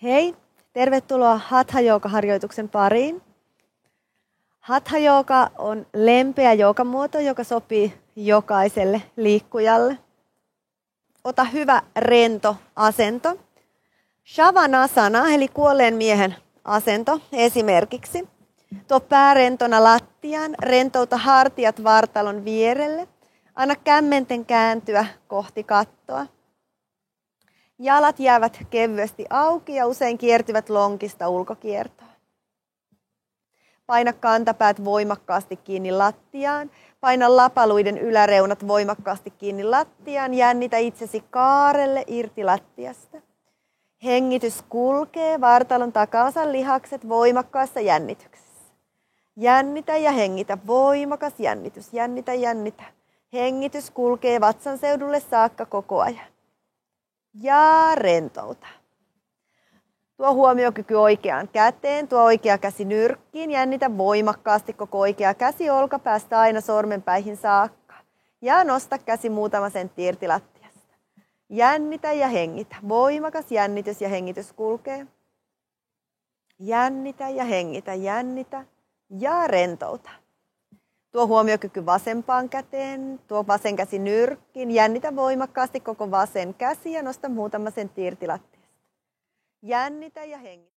Hei, tervetuloa Hatha Jooga-harjoituksen pariin. Hatha Jooga on lempeä joogamuoto, joka sopii jokaiselle liikkujalle. Ota hyvä rento asento. Shavanasana eli kuolleen miehen asento esimerkiksi. Tuo pää rentona lattiaan, rentouta hartiat vartalon vierelle. Anna kämmenten kääntyä kohti kattoa. Jalat jäävät kevyesti auki ja usein kiertyvät lonkista ulkokiertoon. Paina kantapäät voimakkaasti kiinni lattiaan. Paina lapaluiden yläreunat voimakkaasti kiinni lattiaan. Jännitä itsesi kaarelle irti lattiasta. Hengitys kulkee vartalon takaosan lihakset voimakkaassa jännityksessä. Jännitä ja hengitä. Voimakas jännitys. Jännitä, jännitä. Hengitys kulkee vatsan seudulle saakka koko ajan. Ja rentouta. Tuo huomiokyky oikeaan käteen, tuo oikea käsi nyrkkiin, jännitä voimakkaasti koko oikea käsi olkapäästä aina sormenpäihin saakka. Ja nosta käsi muutama sentti irti lattiasta. Jännitä ja hengitä. Voimakas jännitys ja hengitys kulkee. Jännitä ja hengitä, jännitä ja rentouta. Tuo huomiokyky vasempaan käteen, tuo vasen käsi nyrkkiin, jännitä voimakkaasti koko vasen käsi ja nosta muutama sentti irti lattiasta. Jännitä ja hengitä.